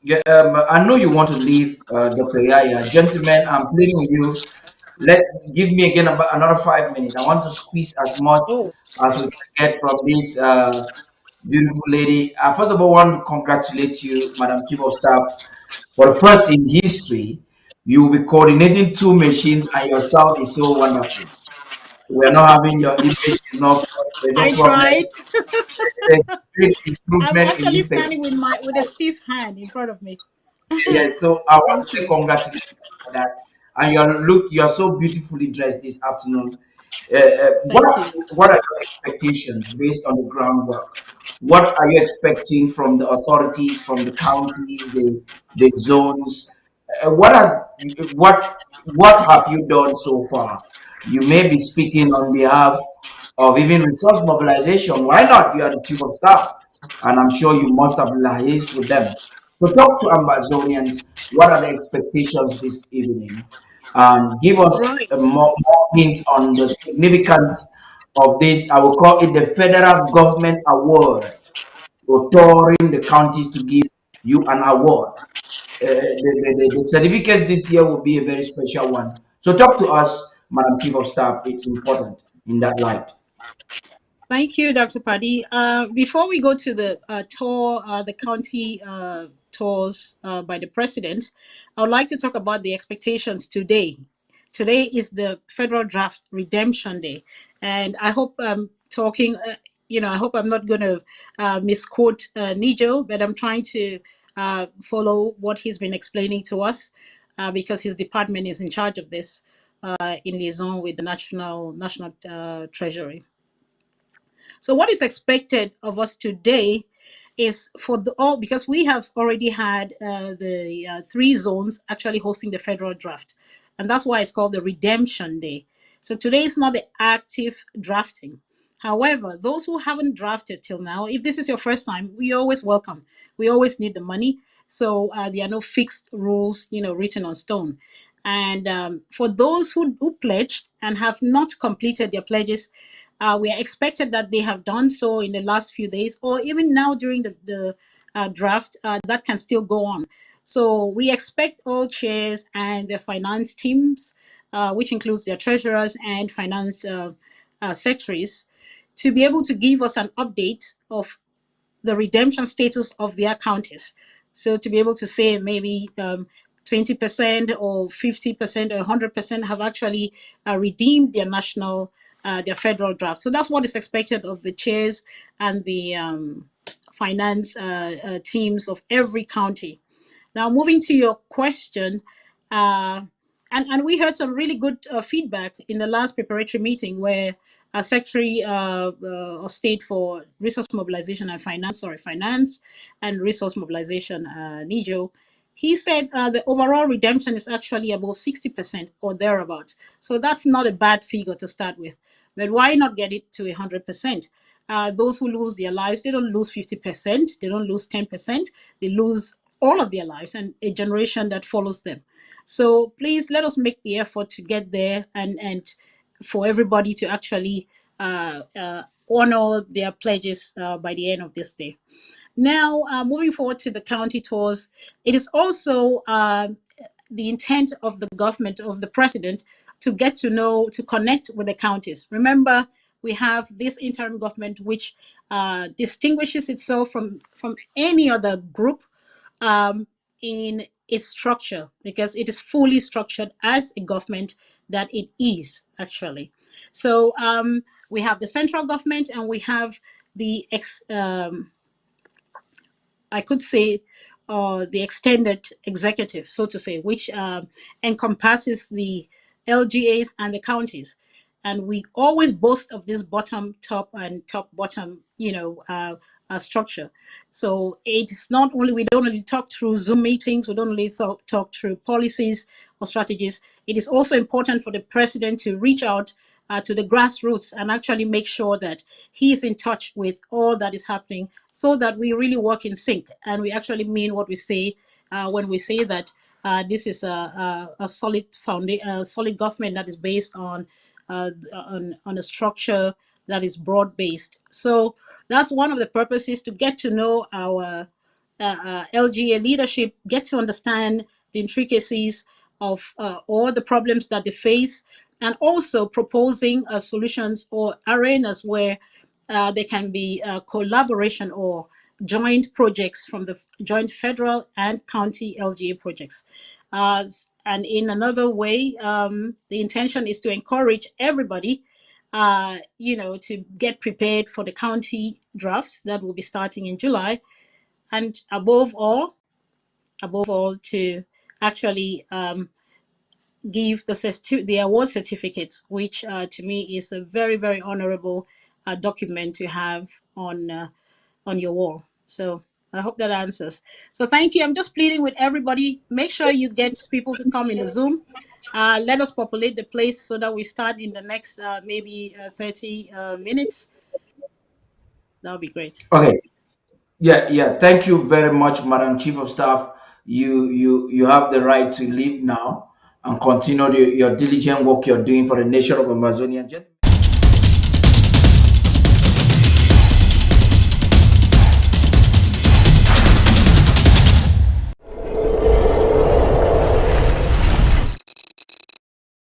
Yeah, I know you want to leave, Dr. Yaya. Gentlemen, I'm pleading with you. Let give me again about another 5 minutes. I want to squeeze as much Oh, as we can get from this beautiful lady. First of all, I want to congratulate you, Madam Chief of Staff, for the first in history. You will be coordinating two machines, and your sound is so wonderful. We're not having your image is not there's no I problem. tried. There's great I'm improvement in actually this technology. standing with a stiff hand in front of me. Yeah, so I want Thank to say you. congratulations for that. And you're so beautifully dressed this afternoon. Thank you. What are your expectations based on the groundwork? What are you expecting from the authorities, from the counties, the zones? What has what have you done so far? You may be speaking on behalf of even resource mobilization. Why not? You are the chief of staff, and I'm sure you must have liaised with them. So talk to Ambazonians. What are the expectations this evening? Give us a Right. more hint on the significance of this. I will call it the Federal Government Award for touring the counties to give you an award. The certificates this year will be a very special one. So talk to us, Madam Chief of Staff. It's important in that light. Thank you, Dr. Paddy. Before we go to the tour, the county tours by the president, I would like to talk about the expectations today. Today is the Federal Draft Redemption Day, and I hope I'm talking. I hope I'm not going to misquote Nijo, but I'm trying to follow what he's been explaining to us because his department is in charge of this in liaison with the National Treasury. So what is expected of us today is for the all because we have already had the three zones actually hosting the federal draft, and that's why it's called the Redemption Day. So today is not the active drafting. However, those who haven't drafted till now, if this is your first time, we always welcome. We always need the money, so there are no fixed rules, written on stone. And for those who pledged and have not completed their pledges, we are expected that they have done so in the last few days or even now during the draft. That can still go on. So we expect all chairs and the finance teams, which includes their treasurers and finance secretaries, to be able to give us an update of the redemption status of their counties. So to be able to say maybe 20% or 50% or 100% have actually redeemed their their federal draft. So that's what is expected of the chairs and the finance teams of every county. Now, moving to your question, uh, and we heard some really good feedback in the last preparatory meeting where Secretary of State for Resource Mobilization and Finance and Resource Mobilization, Nijo, he said the overall redemption is actually above 60% or thereabouts. So that's not a bad figure to start with. But why not get it to 100%? Those who lose their lives, they don't lose 50%, they don't lose 10%, they lose all of their lives and a generation that follows them. So please let us make the effort to get there and for everybody to actually honor their pledges by the end of this day. Now, moving forward to the county tours, it is also the intent of the government, of the president, to get to know, to connect with the counties. Remember, we have this interim government which distinguishes itself from any other group in its structure because it is fully structured as a government that it is actually. So we have the central government and we have the I could say the extended executive, so to say, which encompasses the LGAs and the counties. And we always boast of this bottom top and top bottom, structure. So it's not only, we don't only talk through Zoom meetings, we don't only talk through policies or strategies. It is also important for the president to reach out to the grassroots and actually make sure that he's in touch with all that is happening so that we really work in sync and we actually mean what we say when we say that this is a solid foundation, a solid government that is based on a structure that is broad based. So that's one of the purposes to get to know our LGA leadership get to understand the intricacies of all the problems that they face, and also proposing solutions or arenas where there can be collaboration or joint projects from the joint federal and county LGA projects. And in another way, the intention is to encourage everybody, to get prepared for the county drafts that will be starting in July, and above all, to actually give the award certificates, which to me is a very, very honorable document to have on your wall. So I hope that answers. So thank you. I'm just pleading with everybody. Make sure you get people to come in the Zoom. Let us populate the place so that we start in the next maybe 30 minutes. That'll be great. Okay. Yeah, yeah. Thank you very much, Madam Chief of Staff. You have the right to leave now and continue your diligent work you're doing for the nation of Amazonia.